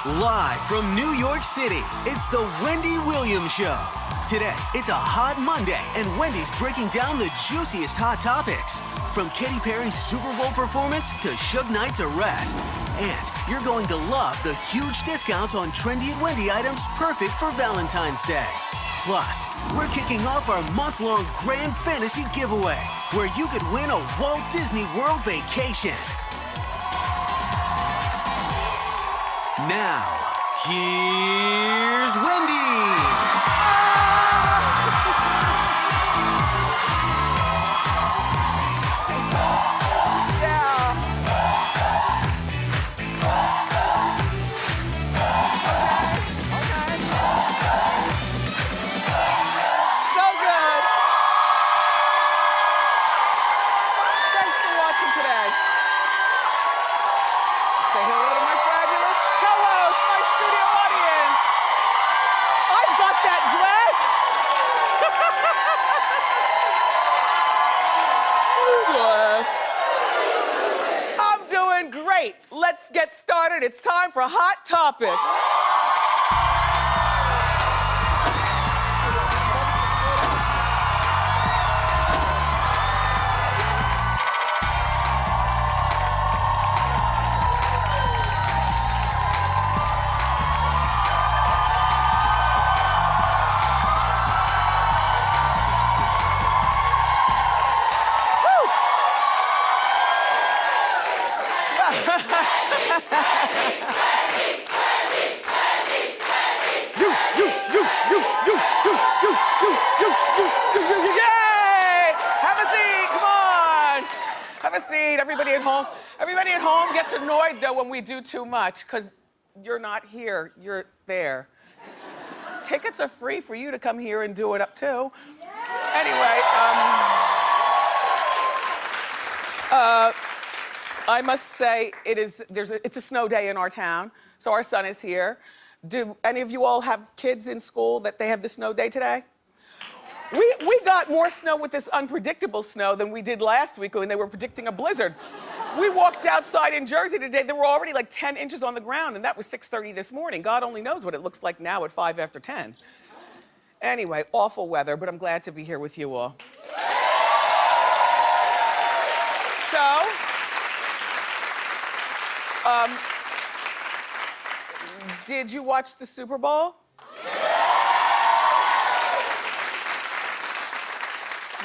Live from New York City, it's the Wendy Williams Show. Today, it's a hot Monday, and Wendy's breaking down the juiciest hot topics. From Katy Perry's Super Bowl performance to Suge Knight's arrest. And you're going to love the huge discounts on Trendy at Wendy items perfect for Valentine's Day. Plus, we're kicking off our month-long Grand Fantasy giveaway, where you could win a Walt Disney World vacation. Now, here's Wendy. Let's get started. It's time for Hot Topics. Everybody at home gets annoyed though when we do too much because you're not here, you're there. Tickets are free for you to come here and do it up too. Anyway, I must say it's a snow day in our town, so our son is here. Do any of you all have kids in school that they have the snow day today? We got more snow with this unpredictable snow than we did last week when they were predicting a blizzard. We walked outside in Jersey today, there were already like 10 inches on the ground, and that was 6:30 this morning. God only knows what it looks like now at 5 after 10. Anyway, awful weather, but I'm glad to be here with you all. So, did you watch the Super Bowl?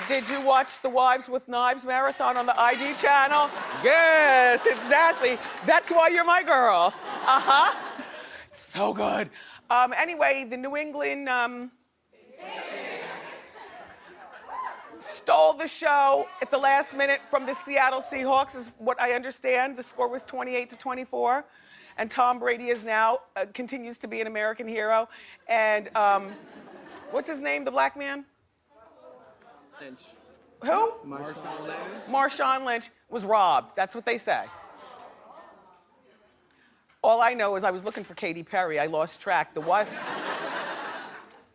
Did you watch the Wives with Knives marathon on the ID channel? Yes, exactly. That's why you're my girl. Uh-huh. So good. Anyway, the New England stole the show at the last minute from the Seattle Seahawks, is what I understand. The score was 28-24. And Tom Brady is now, continues to be an American hero. And what's his name, the black man? Lynch. Who? Marshawn Lynch. Marshawn Lynch was robbed. That's what they say. All I know is I was looking for Katy Perry. I lost track. The what?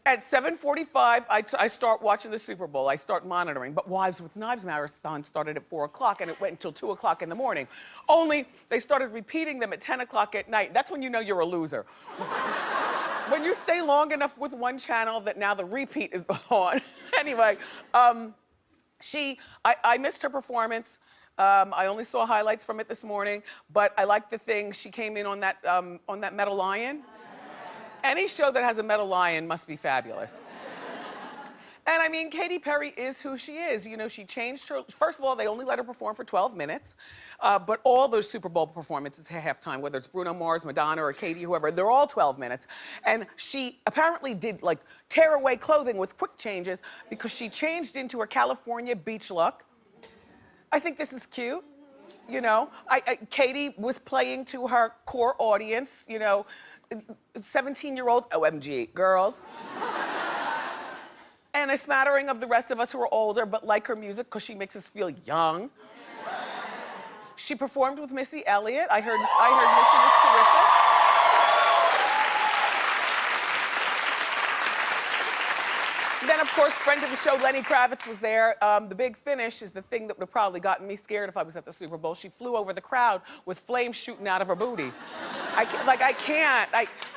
At 7:45, I start watching the Super Bowl. I start monitoring. But Wives with Knives marathon started at 4 o'clock, and it went until 2 o'clock in the morning. Only they started repeating them at 10 o'clock at night. That's when you know you're a loser. When you stay long enough with one channel that now the repeat is on. Anyway, I missed her performance. I only saw highlights from it this morning, but I liked the thing. She came in on that metal lion. Any show that has a metal lion must be fabulous. And I mean, Katy Perry is who she is. You know, she changed her, first of all, they only let her perform for 12 minutes, but all those Super Bowl performances at halftime, whether it's Bruno Mars, Madonna, or Katy, whoever, they're all 12 minutes. And she apparently did like tear away clothing with quick changes because she changed into her California beach look. I think this is cute. You know, Katy was playing to her core audience, you know, 17-year-old OMG girls. And a smattering of the rest of us who are older but like her music because she makes us feel young. She performed with Missy Elliott. I heard Missy was terrific. Then, of course, friend of the show, Lenny Kravitz, was there. The big finish is the thing that would have probably gotten me scared if I was at the Super Bowl. She flew over the crowd with flames shooting out of her booty. I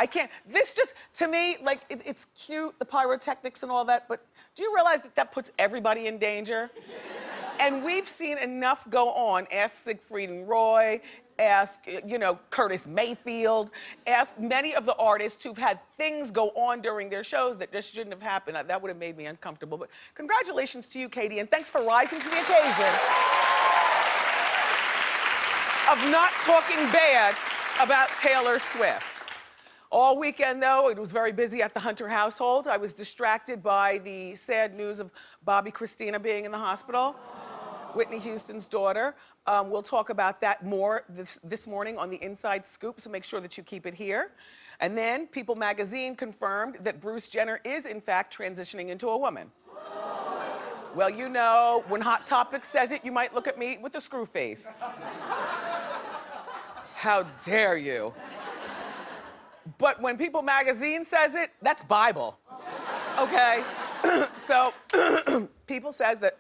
can't. This just, to me, like, it's cute, the pyrotechnics and all that, but do you realize that that puts everybody in danger? And we've seen enough go on. Ask Siegfried and Roy, ask, Curtis Mayfield, ask many of the artists who've had things go on during their shows that just shouldn't have happened. That would have made me uncomfortable. But congratulations to you, Katie, and thanks for rising to the occasion of not talking bad about Taylor Swift. All weekend, though, it was very busy at the Hunter household. I was distracted by the sad news of Bobbi Kristina being in the hospital. Whitney Houston's daughter. We'll talk about that more this morning on the Inside Scoop, so make sure that you keep it here. And then People magazine confirmed that Bruce Jenner is, in fact, transitioning into a woman. Well, you know, when Hot Topics says it, you might look at me with a screw face. How dare you? But when People magazine says it, that's Bible, okay? So, People says that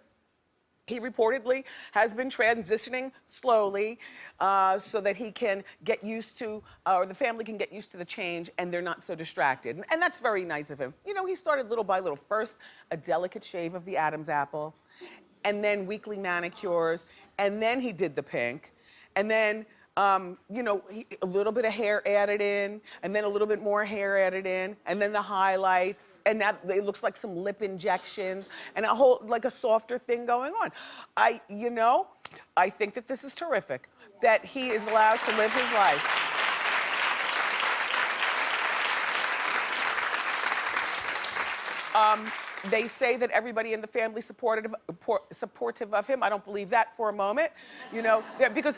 he reportedly has been transitioning slowly so that he can get used to, or the family can get used to the change and they're not so distracted. And that's very nice of him. You know, he started little by little. First, a delicate shave of the Adam's apple, and then weekly manicures, and then he did the pink, and then a little bit of hair added in, and then a little bit more hair added in, and then the highlights, and now it looks like some lip injections, and a whole, like a softer thing going on. I think that this is terrific, that he is allowed to live his life. They say that everybody in the family supportive of him. I don't believe that for a moment. Because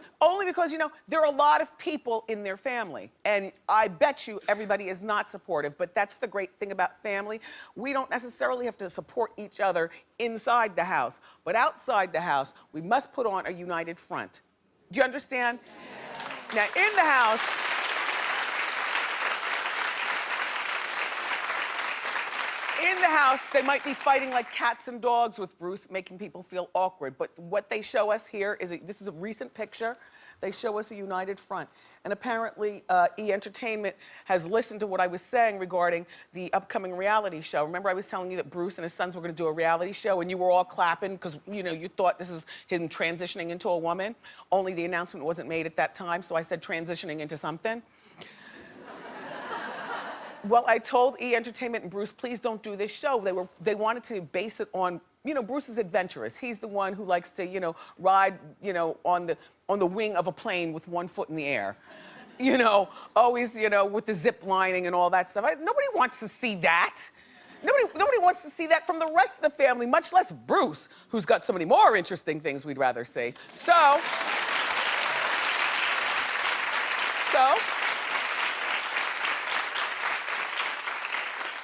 there are a lot of people in their family, and I bet you everybody is not supportive. But that's the great thing about family. We don't necessarily have to support each other inside the house, but outside the house, we must put on a united front. Do you understand? Now, in the house, they might be fighting like cats and dogs with Bruce, making people feel awkward. But what they show us here is, this is a recent picture. They show us a united front. And apparently, E! Entertainment has listened to what I was saying regarding the upcoming reality show. Remember I was telling you that Bruce and his sons were gonna do a reality show, and you were all clapping because, you thought this is him transitioning into a woman. Only the announcement wasn't made at that time, so I said transitioning into something. Well, I told E! Entertainment and Bruce, please don't do this show. They wanted to base it on, Bruce is adventurous. He's the one who likes to, ride, on the wing of a plane with one foot in the air. Always, with the zip lining and all that stuff. Nobody wants to see that. Nobody wants to see that from the rest of the family, much less Bruce, who's got so many more interesting things we'd rather see.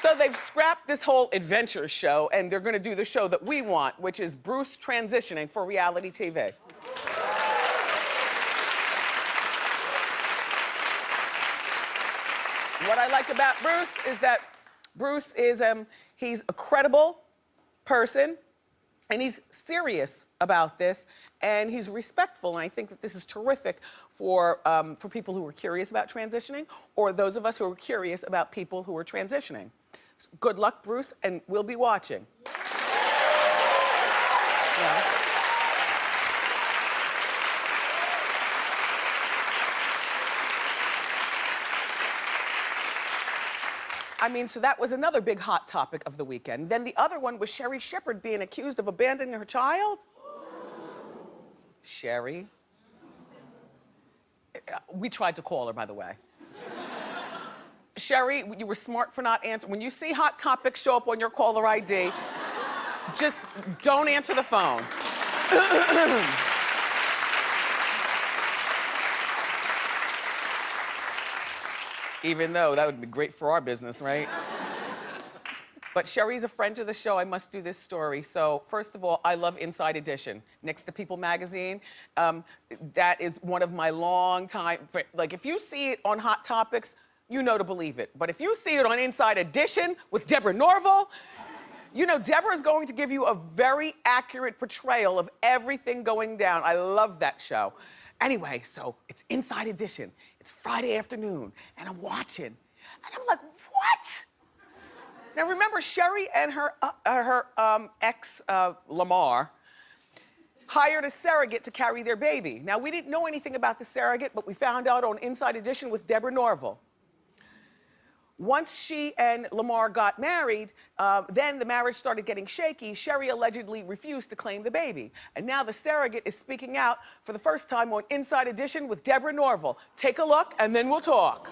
So they've scrapped this whole adventure show, and they're gonna do the show that we want, which is Bruce transitioning for reality TV. What I like about Bruce is that Bruce is, he's a credible person, and he's serious about this, and he's respectful, and I think that this is terrific for people who are curious about transitioning, or those of us who are curious about people who are transitioning. Good luck, Bruce, and we'll be watching. Yeah. So that was another big hot topic of the weekend. Then the other one was Sherri Shepherd being accused of abandoning her child. Sherri. We tried to call her, by the way. Sherri, you were smart for not answering. When you see Hot Topics show up on your caller ID, just don't answer the phone. Even though that would be great for our business, right? But Sherri's a friend to the show. I must do this story. So first of all, I love Inside Edition. Next to People magazine, that is one of my long time, like if you see it on Hot Topics, you know to believe it. But if you see it on Inside Edition with Deborah Norville, You know, Deborah's going to give you a very accurate portrayal of everything going down. I love that show. Anyway, so it's Inside Edition. It's Friday afternoon, and I'm watching. And I'm like, what? Now remember, Sherri and her ex, Lamar, hired a surrogate to carry their baby. Now, we didn't know anything about the surrogate, but we found out on Inside Edition with Deborah Norville. Once she and Lamar got married, then the marriage started getting shaky. Sherri allegedly refused to claim the baby. And now the surrogate is speaking out for the first time on Inside Edition with Deborah Norville. Take a look, and then we'll talk.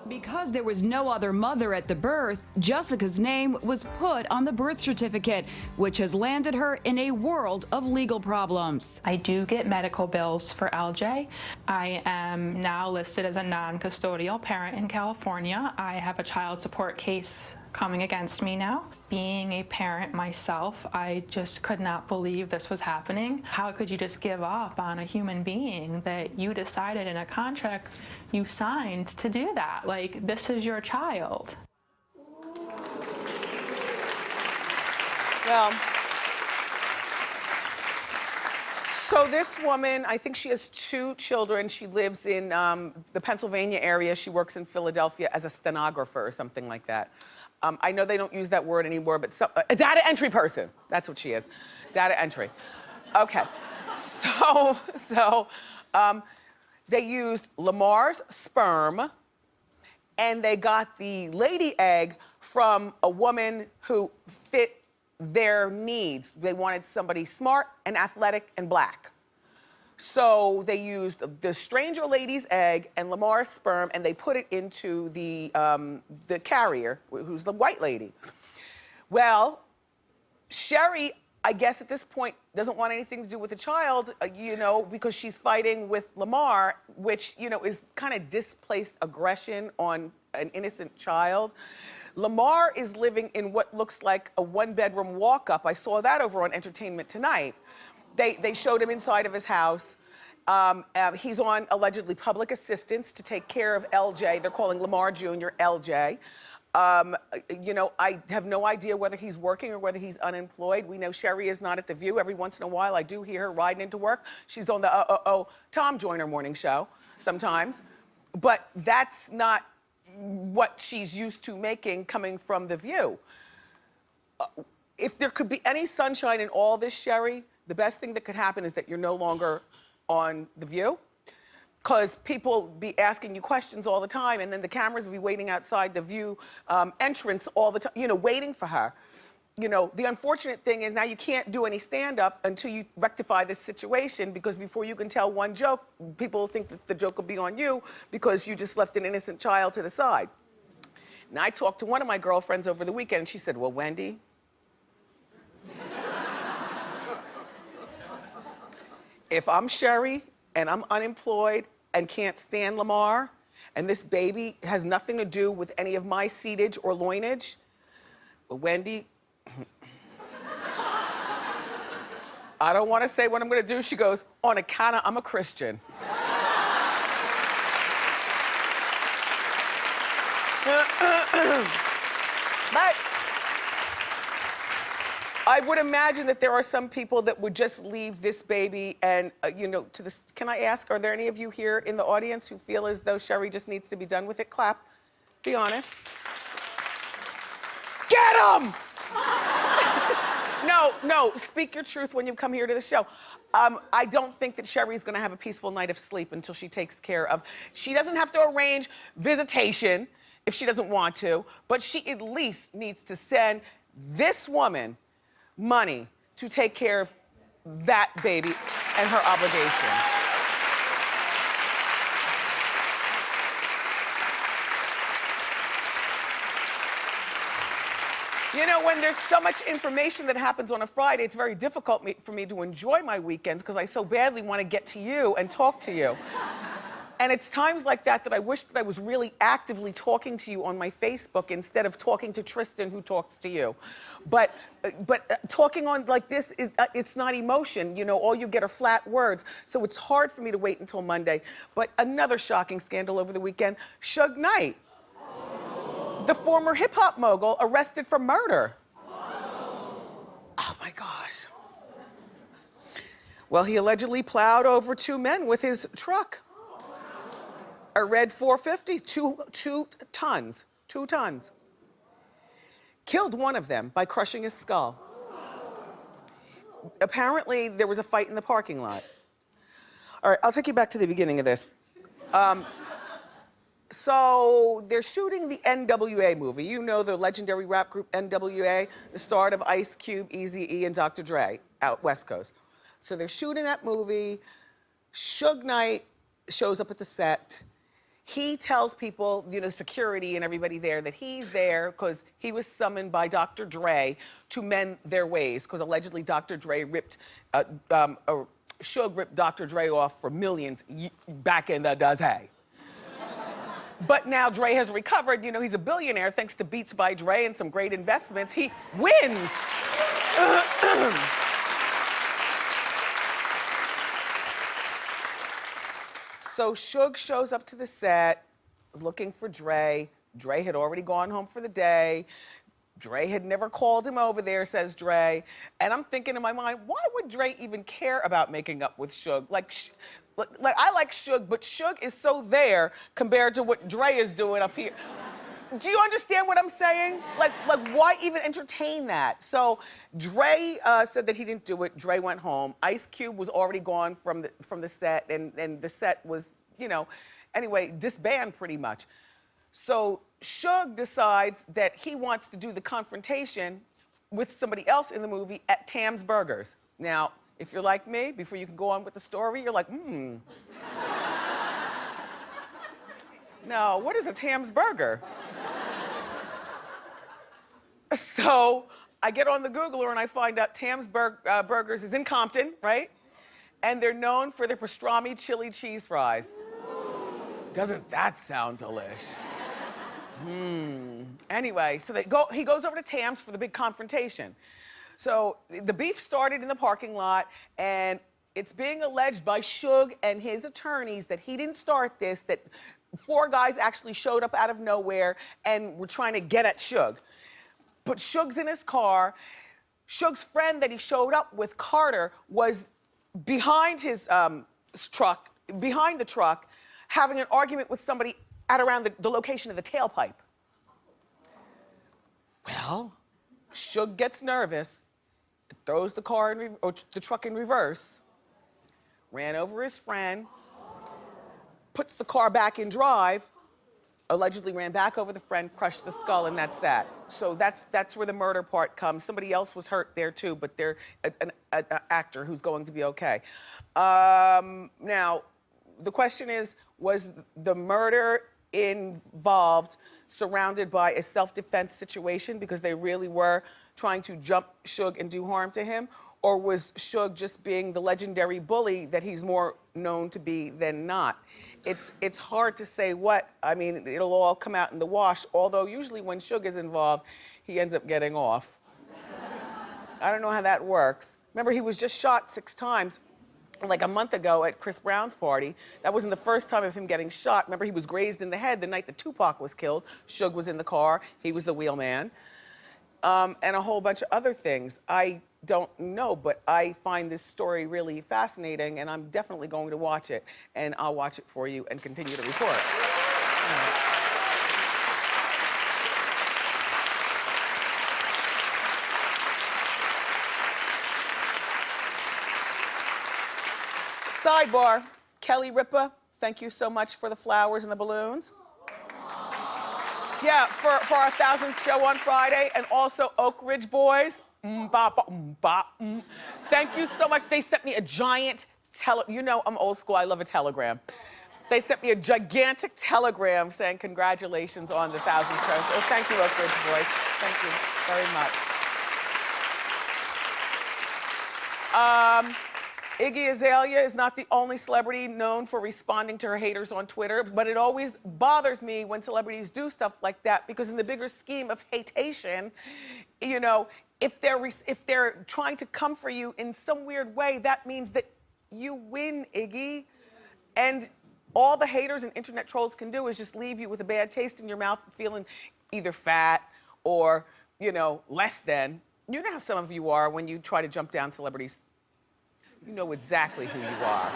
Because there was no other mother at the birth, Jessica's name was put on the birth certificate, which has landed her in a world of legal problems. I do get medical bills for LJ. I am now listed as a non-custodial parent in California. I have a child support case coming against me now. Being a parent myself, I just could not believe this was happening. How could you just give up on a human being that you decided in a contract you signed to do that? Like, this is your child. Well, so this woman, I think she has 2 children. She lives in the Pennsylvania area. She works in Philadelphia as a stenographer or something like that. I know they don't use that word anymore, but a data entry person. That's what she is, data entry. Okay, so they used Lamar's sperm, and they got the lady egg from a woman who fit their needs. They wanted somebody smart and athletic and black. So they used the stranger lady's egg and Lamar's sperm, and they put it into the carrier, who's the white lady. Well, Sherri, I guess at this point, doesn't want anything to do with the child, you know, because she's fighting with Lamar, which, you know, is kind of displaced aggression on an innocent child. Lamar is living in what looks like a 1-bedroom walk-up. I saw that over on Entertainment Tonight. They showed him inside of his house. He's on allegedly public assistance to take care of LJ. They're calling Lamar Jr. LJ. You know, I have no idea whether he's working or whether he's unemployed. We know Sherri is not at The View. Every once in a while, I do hear her riding into work. She's on the Tom Joyner morning show sometimes. But that's not what she's used to making coming from The View. If there could be any sunshine in all this, Sherri, the best thing that could happen is that you're no longer on The View, because people be asking you questions all the time, and then the cameras will be waiting outside The View entrance all the time, you know, waiting for her. You know, the unfortunate thing is now you can't do any stand-up until you rectify this situation, because before you can tell one joke, people think that the joke will be on you because you just left an innocent child to the side. And I talked to one of my girlfriends over the weekend, and she said, well, Wendy, if I'm Sherri and I'm unemployed and can't stand Lamar, and this baby has nothing to do with any of my seedage or loinage, well, Wendy, I don't want to say what I'm going to do. She goes, on account of I'm a Christian. But I would imagine that there are some people that would just leave this baby and, you know, to this. Can I ask, are there any of you here in the audience who feel as though Sherri just needs to be done with it? Clap. Be honest. Get him! No, speak your truth when you come here to the show. I don't think that Sherri's gonna have a peaceful night of sleep until she takes care of. She doesn't have to arrange visitation if she doesn't want to, but she at least needs to send this woman money to take care of that baby and her obligation. You know, when there's so much information that happens on a Friday, it's very difficult for me to enjoy my weekends because I so badly want to get to you and talk to you. And it's times like that that I wish that I was really actively talking to you on my Facebook instead of talking to Tristan, who talks to you. But talking on like this, it's not emotion. You know, all you get are flat words. So it's hard for me to wait until Monday. But another shocking scandal over the weekend, Suge Knight, the former hip-hop mogul, arrested for murder. Oh my gosh. Well, he allegedly plowed over 2 men with his truck. A red 450, 2 tons, 2 tons. Killed one of them by crushing his skull. Apparently, there was a fight in the parking lot. All right, I'll take you back to the beginning of this. So they're shooting the NWA movie. You know the legendary rap group NWA, the start of Ice Cube, Eazy-E, and Dr. Dre out West Coast. So they're shooting that movie. Suge Knight shows up at the set. He tells people, you know, security and everybody there, that he's there because he was summoned by Dr. Dre to mend their ways, because allegedly Dr. Dre ripped, Suge ripped Dr. Dre off for millions back in the day. But now Dre has recovered. You know, he's a billionaire thanks to Beats by Dre and some great investments. He wins. So Suge shows up to the set, looking for Dre. Dre had already gone home for the day. Dre had never called him over there, says Dre. And I'm thinking in my mind, why would Dre even care about making up with Suge? Like I like Suge, but Suge is so there compared to what Dre is doing up here. Do you understand what I'm saying? Like why even entertain that? So Dre said that he didn't do it. Dre went home. Ice Cube was already gone from the set, and the set was, you know, anyway, disbanded pretty much. So Suge decides that he wants to do the confrontation with somebody else in the movie at Tam's Burgers. Now, if you're like me, before you can go on with the story, you're like, Now, what is a Tam's Burger? So I get on the Googler and I find out Tam's Burgers is in Compton, right? And they're known for their pastrami chili cheese fries. Doesn't that sound delish? Anyway, so he goes over to Tam's for the big confrontation. So the beef started in the parking lot, and it's being alleged by Suge and his attorneys that he didn't start this, that 4 guys actually showed up out of nowhere and were trying to get at Suge. But Suge's in his car. Suge's friend that he showed up with, Carter, was behind his truck, behind the truck, having an argument with somebody at around the location of the tailpipe. Well, Suge gets nervous, throws the car or the truck in reverse, ran over his friend, puts the car back in drive, allegedly ran back over the friend, crushed the skull, and that's that. So that's where the murder part comes. Somebody else was hurt there too, but they're an actor who's going to be okay. Now, the question is, was the murder involved surrounded by a self-defense situation because they really were trying to jump Suge and do harm to him? Or was Suge just being the legendary bully that he's more known to be than not? It's hard to say what. I mean, it'll all come out in the wash, although usually when Suge is involved, he ends up getting off. I don't know how that works. Remember, he was just shot 6 times like a month ago at Chris Brown's party. That wasn't the first time of him getting shot. Remember, he was grazed in the head the night that Tupac was killed. Suge was in the car. He was the wheelman. And a whole bunch of other things. I don't know, but I find this story really fascinating, and I'm definitely going to watch it. And I'll watch it for you and continue to report. Sidebar, Kelly Ripa, thank you so much for the flowers and the balloons. Yeah, for our 1000th show on Friday, and also Oak Ridge Boys. Thank you so much. They sent me a giant you know I'm old school, I love a telegram. They sent me a gigantic telegram saying congratulations on the 1000th show. So thank you, Oak Ridge Boys. Thank you very much. Iggy Azalea is not the only celebrity known for responding to her haters on Twitter, but it always bothers me when celebrities do stuff like that, because in the bigger scheme of hatation, you know, if they're trying to come for you in some weird way, that means that you win, Iggy. And all the haters and internet trolls can do is just leave you with a bad taste in your mouth, feeling either fat or, you know, less than. You know how some of you are when you try to jump down celebrities. You know exactly who you are.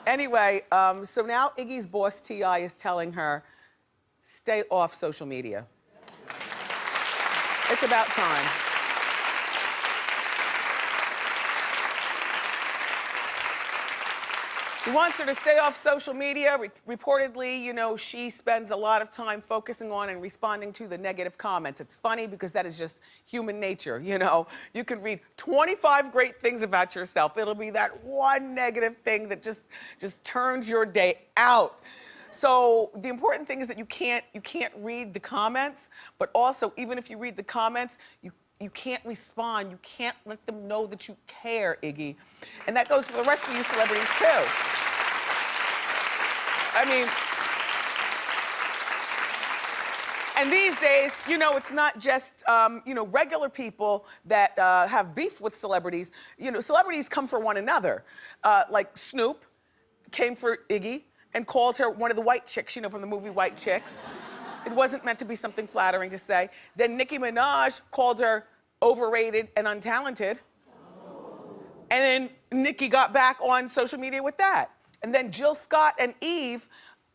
Anyway, so now Iggy's boss, T.I., is telling her, stay off social media. It's about time. He wants her to stay off social media. Reportedly, you know, she spends a lot of time focusing on and responding to the negative comments. It's funny because that is just human nature, you know. You can read 25 great things about yourself. It'll be that one negative thing that just turns your day out. So the important thing is that you can't read the comments, but also even if you read the comments, you can't respond. You can't let them know that you care, Iggy. And that goes for the rest of you celebrities too. I mean, and these days, you know, it's not just, you know, regular people that have beef with celebrities. You know, celebrities come for one another. Like Snoop came for Iggy and called her one of the white chicks, you know, from the movie White Chicks. It wasn't meant to be something flattering to say. Then Nicki Minaj called her overrated and untalented. And then Nicki got back on social media with that. And then Jill Scott and Eve,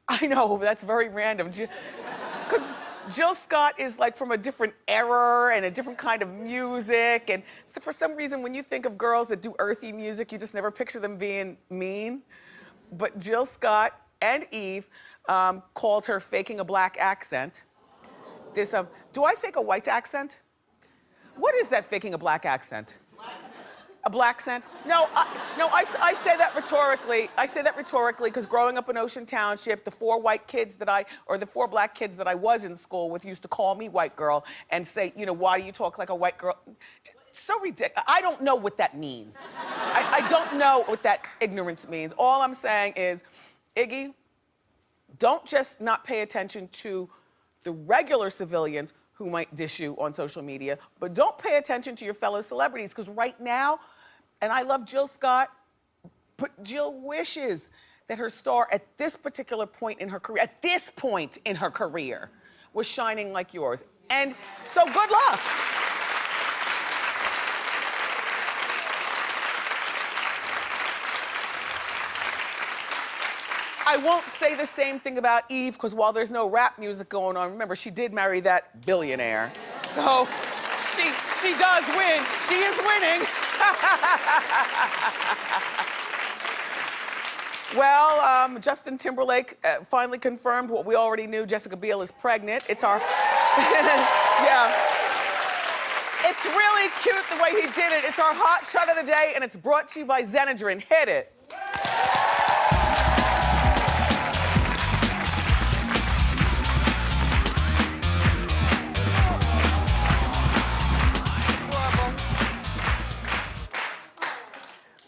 I know, that's very random. Because Jill Scott is like from a different era and a different kind of music. And so for some reason, when you think of girls that do earthy music, you just never picture them being mean. But Jill Scott and Eve called her faking a black accent. There's do I fake a white accent? What is that, faking a black accent? A black accent? No, I say that rhetorically. I say that rhetorically because growing up in Ocean Township, the four black kids that I was in school with used to call me white girl and say, you know, why do you talk like a white girl? So ridiculous. I don't know what that means. I don't know what that ignorance means. All I'm saying is, Iggy, don't just not pay attention to the regular civilians who might dish you on social media, but don't pay attention to your fellow celebrities, because right now, and I love Jill Scott, but Jill wishes that her star at this particular point in her career, was shining like yours. And so good luck. I won't say the same thing about Eve, because while there's no rap music going on, remember, she did marry that billionaire. So she does win. She is winning. Well, Justin Timberlake finally confirmed what we already knew. Jessica Biel is pregnant. It's our, yeah. It's really cute the way he did it. It's our hot shot of the day, and it's brought to you by Xenadrin. Hit it.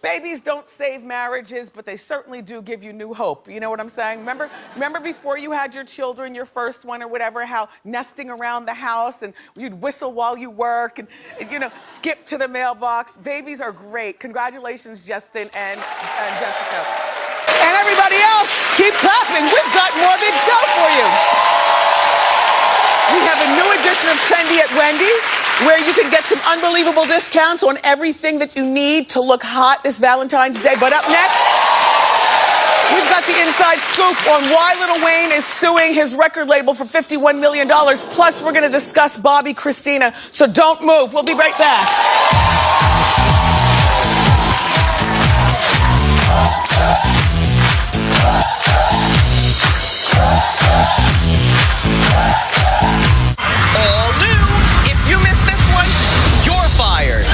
Babies don't save marriages, but they certainly do give you new hope. You know what I'm saying? Remember before you had your children, your first one or whatever, how nesting around the house and you'd whistle while you work and you know, skip to the mailbox. Babies are great. Congratulations, Justin and Jessica. And everybody else, keep clapping. We've got more big show for you. We have a new edition of Trendy at Wendy, where you can get some unbelievable discounts on everything that you need to look hot this Valentine's Day. But up next, we've got the inside scoop on why Lil Wayne is suing his record label for $51 million. Plus, we're going to discuss Bobbi, Kristina. So don't move. We'll be right back. All new. If you missed this one, you're fired.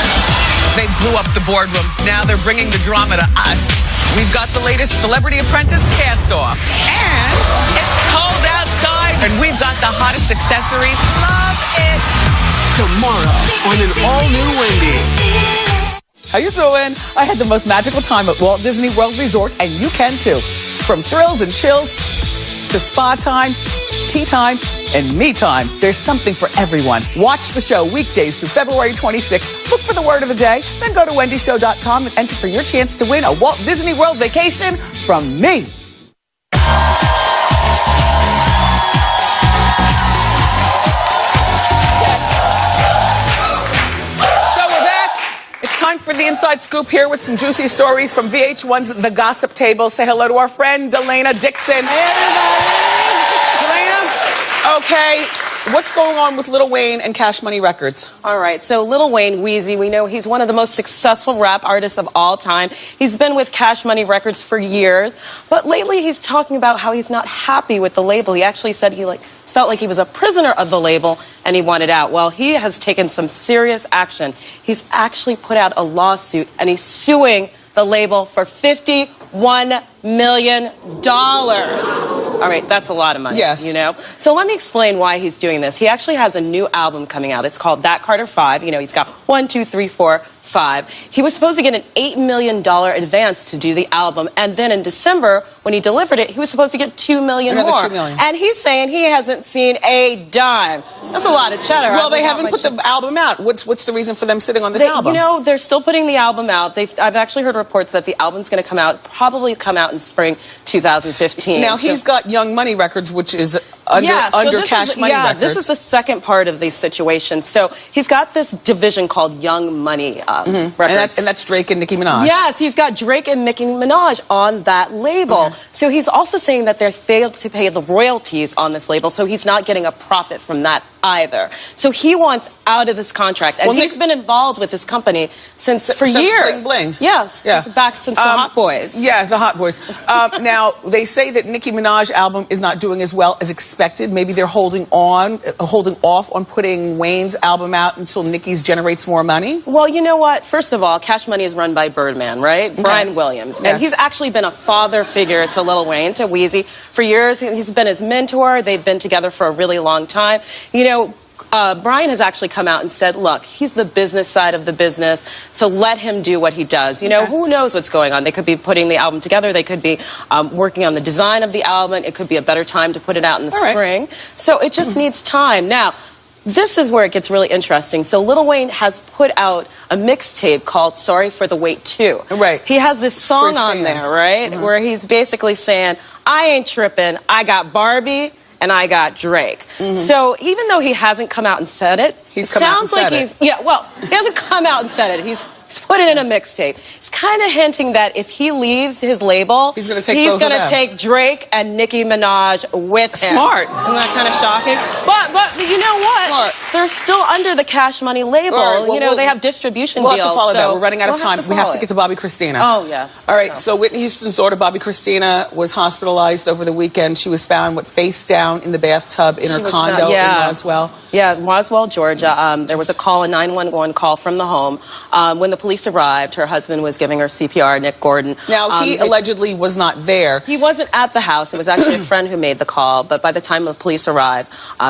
They blew up the boardroom. Now they're bringing the drama to us. We've got the latest Celebrity Apprentice cast-off. And it's cold outside. And we've got the hottest accessories. Love it. Tomorrow on an all-new Wendy. How you doing? I had the most magical time at Walt Disney World Resort, and you can too. From thrills and chills to spa time, tea time, and me time. There's something for everyone. Watch the show weekdays through February 26th. Look for the word of the day, then go to wendyshow.com and enter for your chance to win a Walt Disney World vacation from me. the inside scoop here with some juicy stories from VH1's The Gossip Table. Say hello to our friend, Delana Dixon. Hey, everybody. Delana, okay, what's going on with Lil Wayne and Cash Money Records? All right, so Lil Wayne, Weezy, we know he's one of the most successful rap artists of all time. He's been with Cash Money Records for years, but lately he's talking about how he's not happy with the label. He actually said he felt like he was a prisoner of the label and he wanted out. Well, he has taken some serious action. He's actually put out a lawsuit and he's suing the label for $51 million. All right, that's a lot of money, yes. You know? So let me explain why he's doing this. He actually has a new album coming out. It's called That Carter 5. You know, he's got 1, 2, 3, 4, 5. He was supposed to get an $8 million advance to do the album, and then in December, when he delivered it, he was supposed to get $2 million Another more. $2 million. And he's saying he hasn't seen a dime. That's a lot of cheddar. Well, they haven't put the album out. What's the reason for them sitting on this album? You know, they're still putting the album out. I've actually heard reports that the album's going to probably come out in spring 2015. Now, he's got Young Money Records, which is under Cash Money Records. This is the second part of the situation. So he's got this division called Young Money Records. And that's Drake and Nicki Minaj. Yes, he's got Drake and Nicki Minaj on that label. So he's also saying that they failed to pay the royalties on this label, so he's not getting a profit from that either. So he wants out of this contract. And he's been involved with this company since years. Bling Bling. Yes, back since the Hot Boys. Yes, the Hot Boys. Now, they say that Nicki Minaj album is not doing as well as expected. Maybe they're holding off on putting Wayne's album out until Nicki's generates more money? Well, you know what? First of all, Cash Money is run by Birdman, right? Okay. Brian Williams. Yes. And he's actually been a father figure to Lil Wayne, to Weezy. For years, he's been his mentor. They've been together for a really long time. You know, Brian has actually come out and said, look, he's the business side of the business, so let him do what he does. You know, who knows what's going on? They could be putting the album together. They could be working on the design of the album. It could be a better time to put it out in the spring. So it just needs time. Now, this is where it gets really interesting. So Lil Wayne has put out a mixtape called Sorry for the Wait 2. Right. He has this song on there, right, where he's basically saying, I ain't tripping, I got Barbie, and I got Drake. So even though he hasn't come out and said it, he hasn't come out and said it. He's put it in a mixtape. It's kind of hinting that if he leaves his label, he's going to take Drake and Nicki Minaj with him. Smart. Isn't that kind of shocking? But you know what? Smart. They're still under the Cash Money label. Right, well, you know, they have distribution deals. We'll have to follow that. We're running out of time. We have to get to Bobbi Kristina. Oh, yes. All right, so Whitney Houston's daughter, Bobbi Kristina, was hospitalized over the weekend. She was found, face down in the bathtub in her condo in Roswell. Yeah, Roswell, Georgia. There was a 911 call from the home. When the police arrived, her husband was giving her CPR, Nick Gordon. Now, he allegedly was not there. He wasn't at the house. It was actually a friend who made the call. But by the time the police arrived,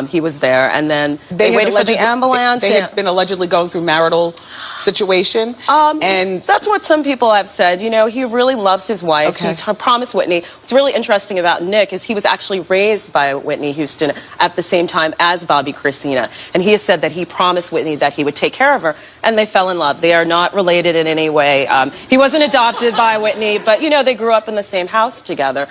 he was there. And then they waited for the ambulance. They had been allegedly going through marital situation. And that's what some people have said. You know, he really loves his wife. He promised Whitney. What's really interesting about Nick is he was actually raised by Whitney Houston at the same time as Bobbi Kristina. And he has said that he promised Whitney that he would take care of her. And they fell in love. They are not related in any way. He wasn't adopted by Whitney, but, you know, they grew up in the same house together.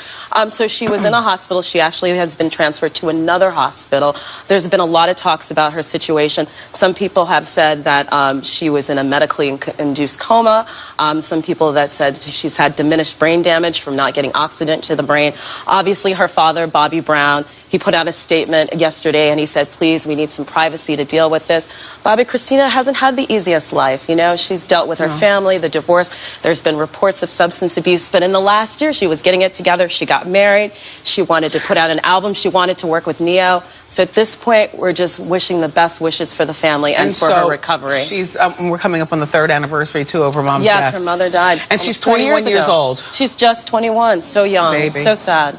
So she was in a hospital. She actually has been transferred to another hospital. There's been a lot of talks about her situation. Some people have said that she was in a medically induced coma. Some people that said she's had diminished brain damage from not getting oxygen to the brain. Obviously, her father, Bobby Brown, he put out a statement yesterday and he said, please, we need some privacy to deal with this. Bobbi Kristina hasn't had the easiest life. You know, she's dealt with her family, the divorce. There's been reports of substance abuse. But in the last year, she was getting it together. She got married. She wanted to put out an album. She wanted to work with Neo. So at this point, we're just wishing the best wishes for the family and for her recovery. She's, we're coming up on the 3rd anniversary, too, of her mom's death. Yes, her mother died. And she's 21 years old. She's just 21. So young. Baby. So sad.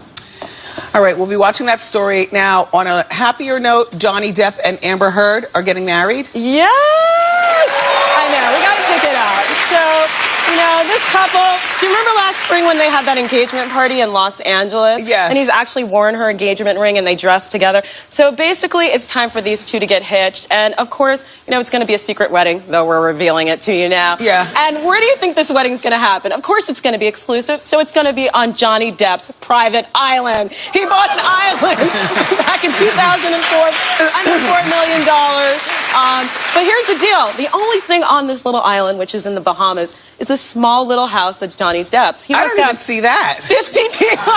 All right, we'll be watching that story. Now, on a happier note, Johnny Depp and Amber Heard are getting married. Yes! I know. We got to pick it out. So You know, this couple, do you remember last spring when they had that engagement party in Los Angeles? Yes. And he's actually worn her engagement ring and they dressed together. So basically, it's time for these two to get hitched. And of course, you know, it's going to be a secret wedding, though we're revealing it to you now. Yeah. And where do you think this wedding's going to happen? Of course, it's going to be exclusive. So it's going to be on Johnny Depp's private island. He bought an island back in 2004 for under $4 million. But here's the deal. The only thing on this little island, which is in the Bahamas, is a small little house that's Johnny Depp's. I don't even see that. 50 people.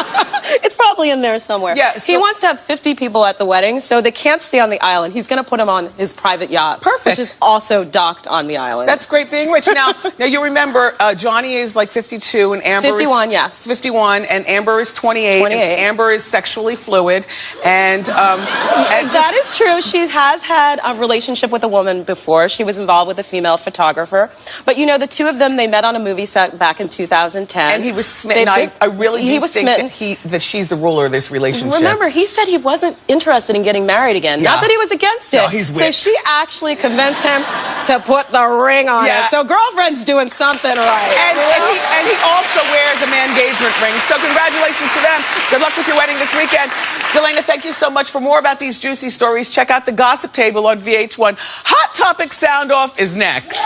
It's probably in there somewhere. Yeah, he wants to have 50 people at the wedding, so they can't stay on the island. He's going to put them on his private yacht. Perfect. Which is also docked on the island. That's great being rich. Now you remember, Johnny is like 52 and Amber 51, is yes. 51, and Amber is 28. 28. And Amber is sexually fluid, and that is true. She has had a relationship with a woman before. She was involved with a female photographer. But you know, the two of them, they met on a movie set back in 2010. And he was smitten. I really do think that she's the ruler of this relationship. Remember, he said he wasn't interested in getting married again. Yeah. Not that he was against it. No, he's so rich. she actually convinced him to put the ring on Yeah. it. So girlfriend's doing something right. And he also wears a man engagement ring. So congratulations to them. Good luck with your wedding this weekend. Delana, thank you so much. For more about these juicy stories, check out the Gossip Table on VH1. Hot Topic Sound Off is next.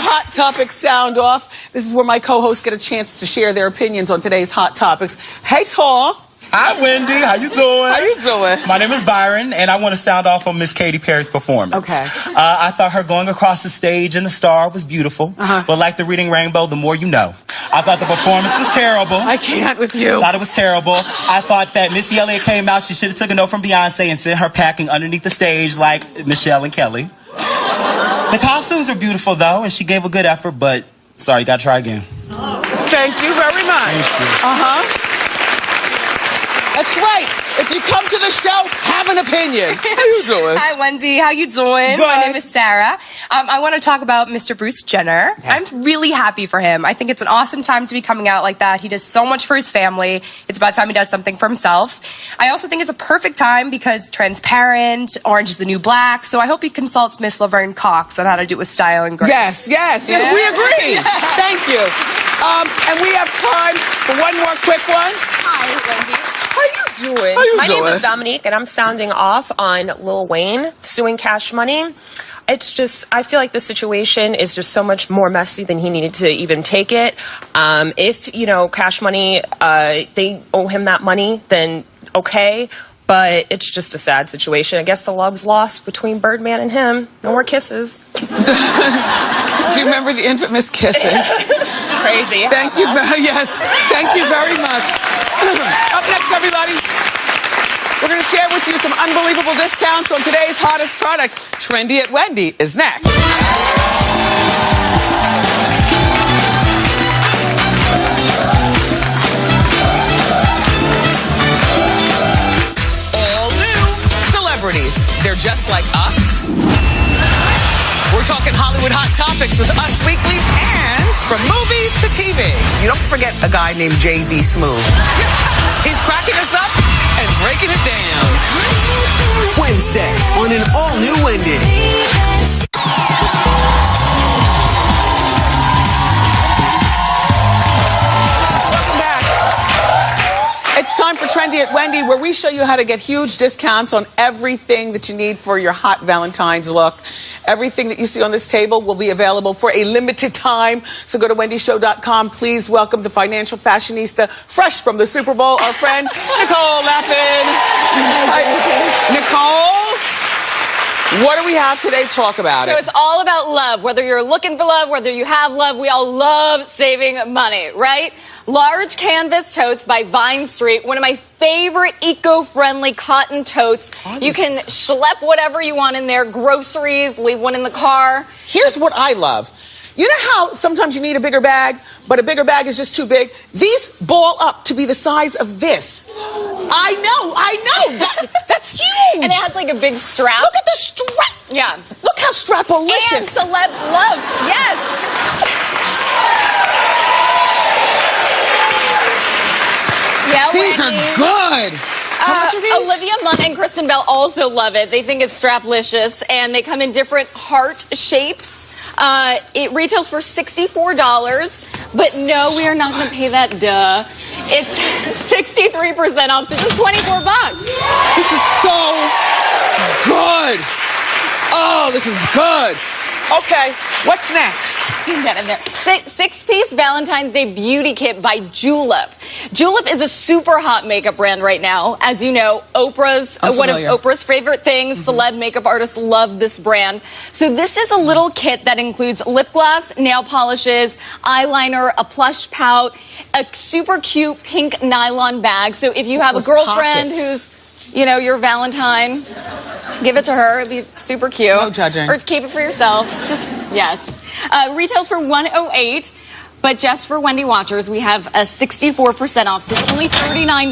Hot Topic Sound Off. This is where my co-hosts get a chance to share their opinions on today's hot topics. Hey, Tall. Hi, Wendy. How you doing? How you doing? My name is Byron, and I want to sound off on Miss Katy Perry's performance. Okay. I thought her going across the stage in the star was beautiful, but like the reading rainbow, the more you know. I thought the performance was terrible. I can't with you. Thought it was terrible. I thought that Missy Elliott came out, she should have took a note from Beyonce and sent her packing underneath the stage like Michelle and Kelly. The costumes are beautiful, though, and she gave a good effort, but sorry, you gotta try again. Thank you very much. Thank you. That's right. If you come to the show, have an opinion. How you doing? Hi, Wendy. How you doing? Good. My name is Sarah. I want to talk about Mr. Bruce Jenner. Okay. I'm really happy for him. I think it's an awesome time to be coming out like that. He does so much for his family. It's about time he does something for himself. I also think it's a perfect time because transparent, orange is the new black. So I hope he consults Miss Laverne Cox on how to do it with style and grace. Yes, we agree. Thank you. And we have time for one more quick one. Hi, Wendy. How you doing? How you My doing? name is Dominique, and I'm sounding off on Lil Wayne suing Cash Money. It's just, I feel like the situation is just so much more messy than he needed to even take it. If, you know, Cash Money, they owe him that money, then okay. But it's just a sad situation. I guess the love's lost between Birdman and him. No more kisses. Do you remember the infamous kisses? Crazy. Thank you very much. Up next, everybody, we're going to share with you some unbelievable discounts on today's hottest products. Trendy at Wendy is next. All new celebrities. They're just like us. We're talking Hollywood hot topics with Us Weekly and from movies to TV. You don't forget a guy named J.B. Smooth. He's cracking us up and breaking it down. Wednesday on an all-new Wendy. Welcome back. It's time for Trendy at Wendy, where we show you how to get huge discounts on everything that you need for your hot Valentine's look. Everything that you see on this table will be available for a limited time. So go to wendyshow.com. Please welcome the financial fashionista, fresh from the Super Bowl, our friend Nicole Lappin. Hi, Nicole, what do we have today? Talk about So it. it's all about love. Whether you're looking for love, whether you have love, we all love saving money, right? Large canvas totes by Vine Street, one of my favorite eco-friendly cotton totes. You can schlep whatever you want in there, groceries, leave one in the car. Here's what I love. You know how sometimes you need a bigger bag, but a bigger bag is just too big? These ball up to be the size of this. I know. That's huge. And it has like a big strap. Look at the strap. Yeah. Look how strapalicious. And celebs love. Yes. Yeah, These Wendy. are good. How much are these? Olivia Munn and Kristen Bell also love it. They think it's straplicious, and they come in different heart shapes. It retails for $64, but no, we are not going to pay that, duh. It's 63% off, so just $24. This is so good. Oh, this is good. Okay, what's next? Get in there. Six-piece Valentine's Day beauty kit by Julep. Julep is a super hot makeup brand right now. As you know, one of Oprah's favorite things. Celeb makeup artists love this brand. So this is a little kit that includes lip gloss, nail polishes, eyeliner, a plush pout, a super cute pink nylon bag. So if you have a girlfriend who's, you know, your Valentine, give it to her. It'd be super cute. No judging. Or keep it for yourself. Just, yes. Retails for $108, but just for Wendy watchers, we have a 64% off, so it's only $39.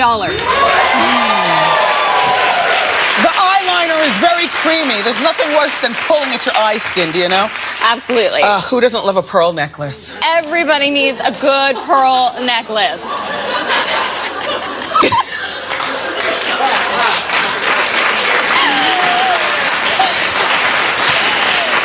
The eyeliner is very creamy. There's nothing worse than pulling at your eye skin, do you know? Absolutely. Who doesn't love a pearl necklace? Everybody needs a good pearl necklace.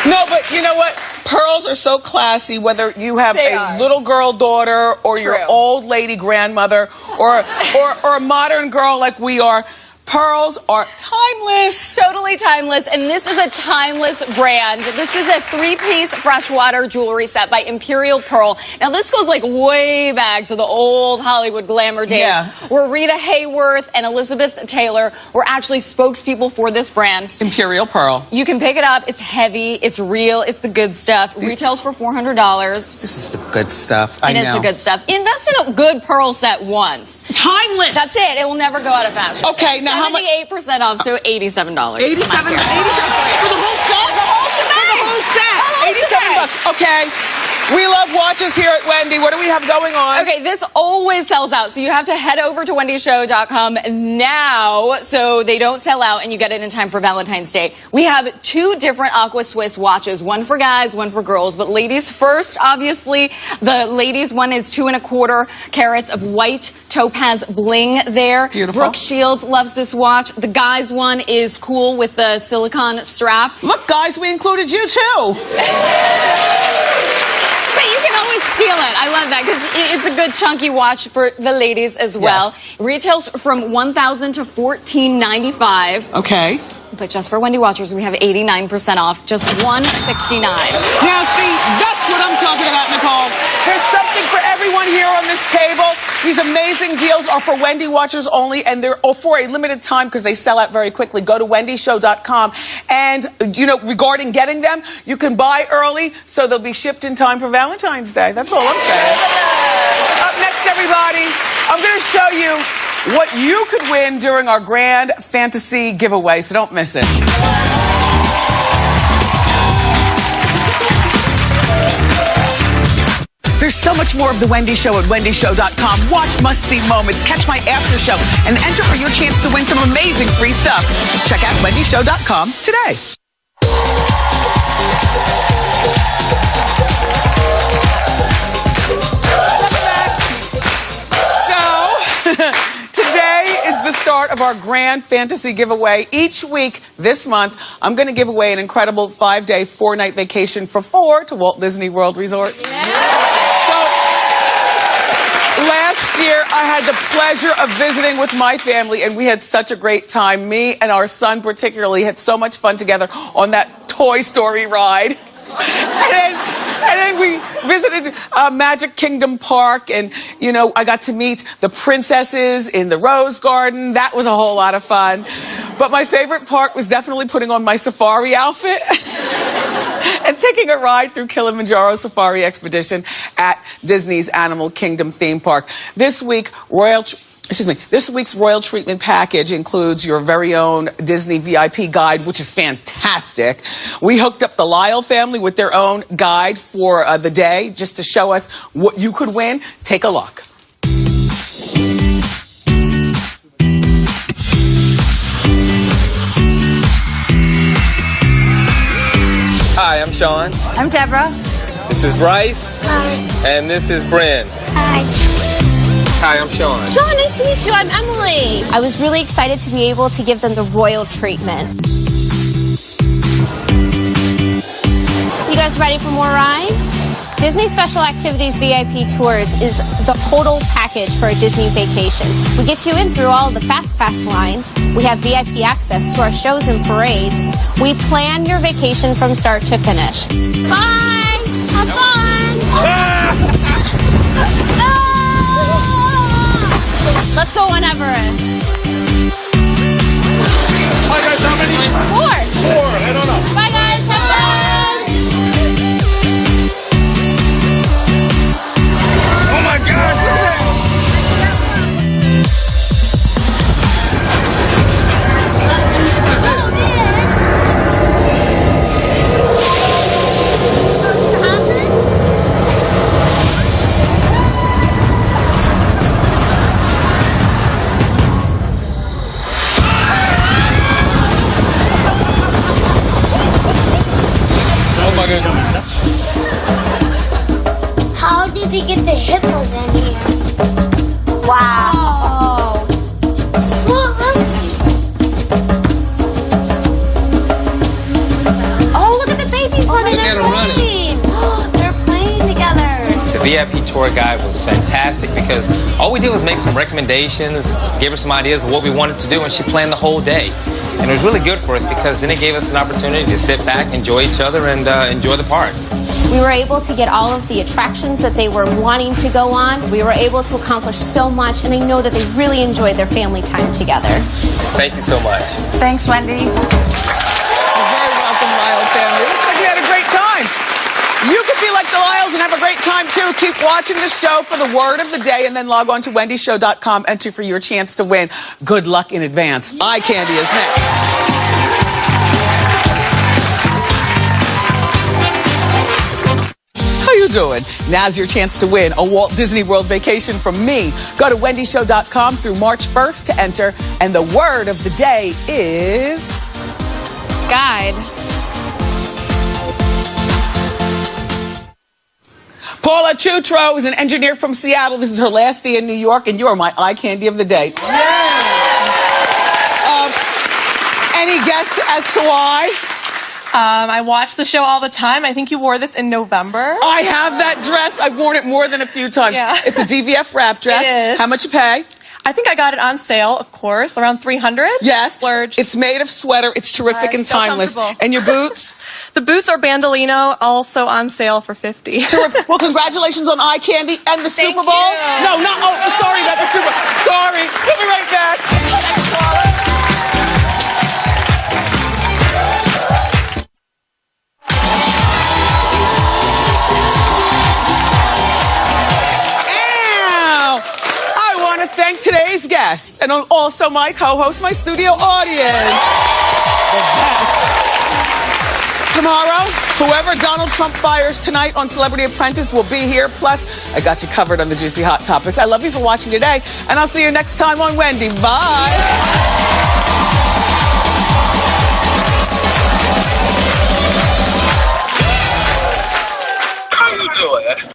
No, but you know what? Pearls are so classy, whether you have a little girl daughter or your old lady grandmother or a modern girl like we are. Pearls are timeless. Totally timeless. And this is a timeless brand. This is a 3-piece freshwater jewelry set by Imperial Pearl. Now, this goes like way back to the old Hollywood glamour days, where Rita Hayworth and Elizabeth Taylor were actually spokespeople for this brand. Imperial Pearl. You can pick it up. It's heavy. It's real. It's the good stuff. Retails for $400. This is the good stuff. I know. It is the good stuff. Invest in a good pearl set once. Timeless. That's it. It will never go out of fashion. Okay, now how much? 78% off, so $87. $87 for the whole set? The whole shebang. For the whole set. $87. Okay. We love watches here at Wendy. What do we have going on? Okay, this always sells out, so you have to head over to wendyshow.com now so they don't sell out and you get it in time for Valentine's Day. We have 2 different Aqua Swiss watches, one for guys, one for girls. But ladies first, obviously. The ladies one is 2¼ carats of white topaz bling there. Beautiful. Brooke Shields loves this watch. The guys one is cool with the silicone strap. Look, guys, we included you too. But you can always steal it. I love that because it's a good chunky watch for the ladies as well. Yes. Retails from $1,000 to $1,495. Okay. But just for Wendy watchers, we have 89% off, just $169. Now, see, that's what I'm talking about, Nicole. There's something for everyone here on this table. These amazing deals are for Wendy watchers only, and they're for a limited time because they sell out very quickly. Go to wendyshow.com, and, you know, regarding getting them, you can buy early so they'll be shipped in time for Valentine's Day. That's all I'm saying. Up next, everybody, I'm going to show you what you could win during our grand fantasy giveaway, so don't miss it. There's so much more of The Wendy Show at wendyshow.com. Watch must-see moments, catch my after show, and enter for your chance to win some amazing free stuff. Check out wendyshow.com today. Today is the start of our grand fantasy giveaway. Each week this month, I'm going to give away an incredible 5-day, 4-night vacation for 4 to Walt Disney World Resort. Last year, I had the pleasure of visiting with my family, and we had such a great time. Me and our son particularly had so much fun together on that Toy Story ride. And then we visited Magic Kingdom Park, and, you know, I got to meet the princesses in the Rose Garden. That was a whole lot of fun. But my favorite part was definitely putting on my safari outfit and taking a ride through Kilimanjaro Safari Expedition at Disney's Animal Kingdom theme park. This week's Royal Treatment Package includes your very own Disney VIP guide, which is fantastic. We hooked up the Lyle family with their own guide for the day, just to show us what you could win. Take a look. Hi, I'm Sean. I'm Deborah. This is Bryce. Hi. And this is Bryn. Hi. Hi, I'm Sean. Sean, nice to meet you. I'm Emily. I was really excited to be able to give them the royal treatment. You guys ready for more rides? Disney Special Activities VIP Tours is the total package for a Disney vacation. We get you in through all of the Fast Pass lines. We have VIP access to our shows and parades. We plan your vacation from start to finish. Bye! Have fun! Let's go on Everest. Hi guys, how many? 4. 4, I don't know. Bye guys, have fun! Oh my God! How did they get the hippos in here? Wow. Look. Oh, look at the babies running. They're playing. They're playing together. The VIP tour guide was fantastic because all we did was make some recommendations, gave her some ideas of what we wanted to do, and she planned the whole day. And it was really good for us because then it gave us an opportunity to sit back, enjoy each other, and enjoy the park. We were able to get all of the attractions that they were wanting to go on. We were able to accomplish so much, and I know that they really enjoyed their family time together. Thank you so much. Thanks, Wendy. You're very welcome, Lyle family. Looks like we had a great time. You could be like the Lyles and have a great time too. Keep watching the show for the word of the day and then log on to wendyshow.com. Enter for your chance to win. Good luck in advance. Eye candy is next. How you doing? Now's your chance to win a Walt Disney World vacation from me. Go to wendyshow.com through March 1st to enter. And the word of the day is... Guide. Paula Chutro is an engineer from Seattle. This is her last day in New York, and you're my eye candy of the day. Any guess as to why? I watch the show all the time. I think you wore this in November. I have that dress. I've worn it more than a few times. Yeah. It's a DVF wrap dress. It is. How much you pay? I think I got it on sale, of course, around $300. Yes. Splurge. It's made of sweater. It's terrific and So timeless. comfortable. And your boots? The boots are Bandolino, also on sale for $50. Terrific. Well, congratulations on eye candy and the Thank Super Bowl. you. No, not. Oh, sorry about the Super Bowl. Sorry. We'll be right back. Thanks, Paula. Thank today's guests and also my co-host, my studio audience. Tomorrow, whoever Donald Trump fires tonight on Celebrity Apprentice will be here. Plus, I got you covered on the juicy hot topics. I love you for watching today, and I'll see you next time on Wendy. Bye. How you doing?